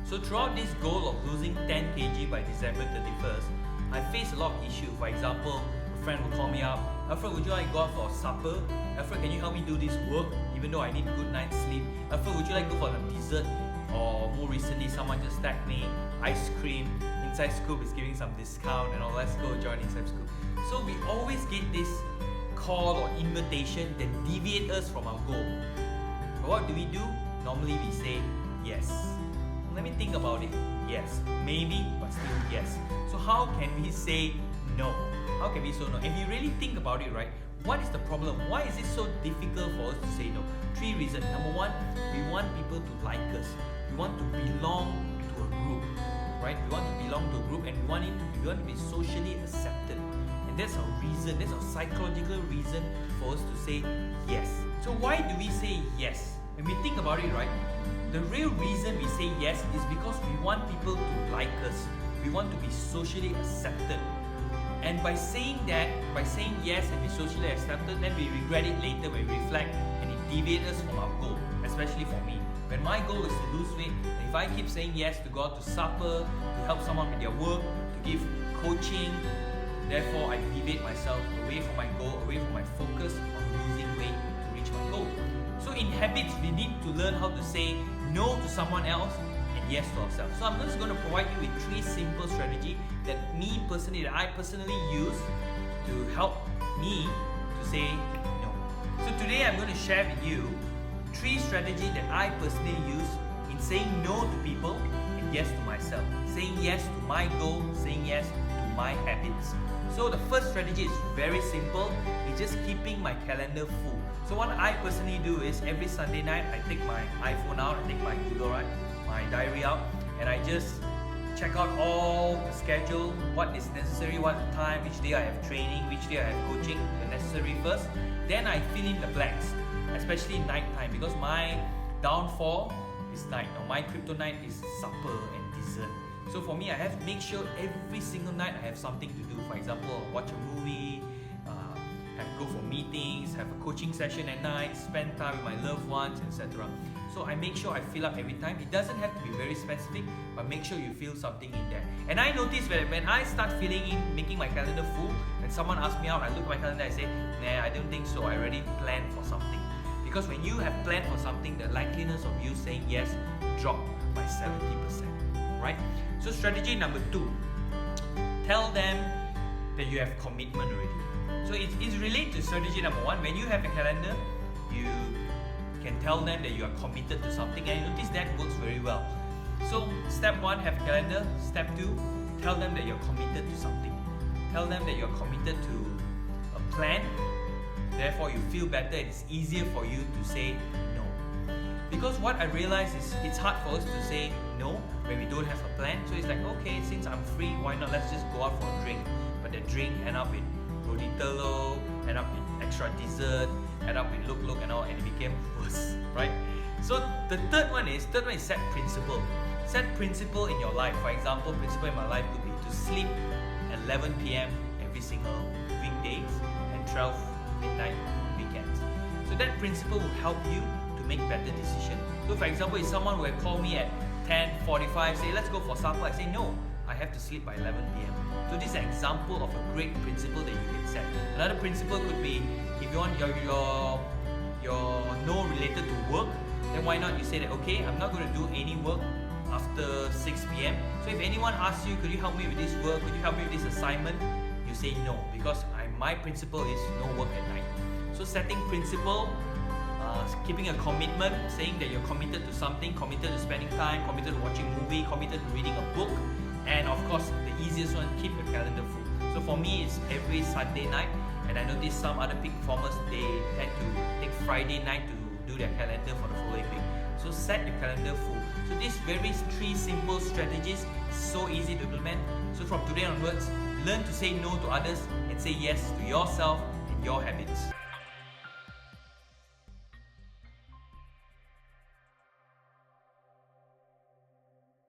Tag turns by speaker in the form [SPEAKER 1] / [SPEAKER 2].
[SPEAKER 1] So throughout this goal of losing 10 kg by December 31st, I faced a lot of issues. For example, a friend would call me up, Alfred, would you like to go out for supper? Alfred, can you help me do this work even though I need a good night's sleep? Alfred, would you like to go for a dessert? Or more recently, someone just tagged me, ice cream, Inside Scoop is giving some discount and all, let's go join Inside Scoop. So we always get this call or invitation that deviate us from our goal. But what do? Normally we say yes. Let me think about it. Yes, maybe, but still yes. So how can we say no? How can we say no? If you really think about it, right, what is the problem? Why is it so difficult for us to say no? 3 reasons. Number 1, we want people to like us. We want to belong to a group, right? We want to belong to a group, and we want to be socially accepted. And that's our reason. That's our psychological reason for us to say yes. So why do we say yes? When we think about it, right, the real reason we say yes is because we want people to like us. We want to be socially accepted. And by saying yes and be socially accepted, then we regret it later when we reflect and it deviates us from our goal, especially for me. When my goal is to lose weight, and if I keep saying yes to go out to supper, to help someone with their work, to give coaching, therefore I deviate myself away from my goal, away from my focus on losing weight to reach my goal. So in habits, we need to learn how to say no to someone else and yes to ourselves. So I'm just going to provide you with 3 simple strategies that I personally use to help me to say no. So today I'm going to share with you 3 strategies that I personally use in saying no to people and yes to myself. Saying yes to my goal, saying yes to my habits. So the first strategy is very simple. It's just keeping my calendar full. So what I personally do is every Sunday night, I take my iPhone out, I take my Google, right, my diary out, and I just check out all the schedule, what is necessary, what time, which day I have training, which day I have coaching, the necessary first. Then I fill in the blanks, especially night time, because my downfall is night. Now my kryptonite is supper and dessert. So for me, I have to make sure every single night I have something to do. For example, watch a movie, go for meetings, have a coaching session at night, spend time with my loved ones, etc. So I make sure I fill up every time. It doesn't have to be very specific, but make sure you fill something in there. And I notice that when I start filling in, making my calendar full, and someone asks me out, I look at my calendar, I say, nah, I don't think so, I already planned for something. Because when you have planned for something, the likeliness of you saying yes drop by 70%, right? So strategy number 2, tell them that you have commitment already. So it's related to strategy number 1. When you have a calendar, you can tell them that you are committed to something, and you notice that works very well. So step 1, have a calendar. Step 2, tell them that you're committed to something. Tell them that you're committed to a plan. Therefore, you feel better and it's easier for you to say no. Because what I realize is it's hard for us to say no when we don't have a plan. So it's like, okay, since I'm free, why not let's just go out for a drink. But the drink end up with roti telur, end up with extra dessert, end up with look and all, and it became worse, right? So the third one is set principle. Set principle in your life. For example, principle in my life could be to sleep at 11 p.m. every single weekdays and 12 midnight on weekends. So that principle will help you to make better decisions. So for example, if someone will call me at 10:45, say let's go for supper, I say no, I have to sleep by 11 p.m. So this is an example of a great principle that you can set. Another principle could be, if you want your no related to work, then why not you say that, okay, I'm not going to do any work after 6 p.m. So if anyone asks you, could you help me with this work, could you help me with this assignment, you say no, because my principle is no work at night. So setting principle, keeping a commitment, saying that you're committed to something, committed to spending time, committed to watching a movie, committed to reading a book, and of course the easiest one, keep your calendar full. So for me, it's every Sunday night, and I notice some other peak performers, they tend to take Friday night to do their calendar for the following week. So set your calendar full. So these 3 simple strategies, so easy to implement. So from today onwards, learn to say no to others and say yes to yourself and your habits.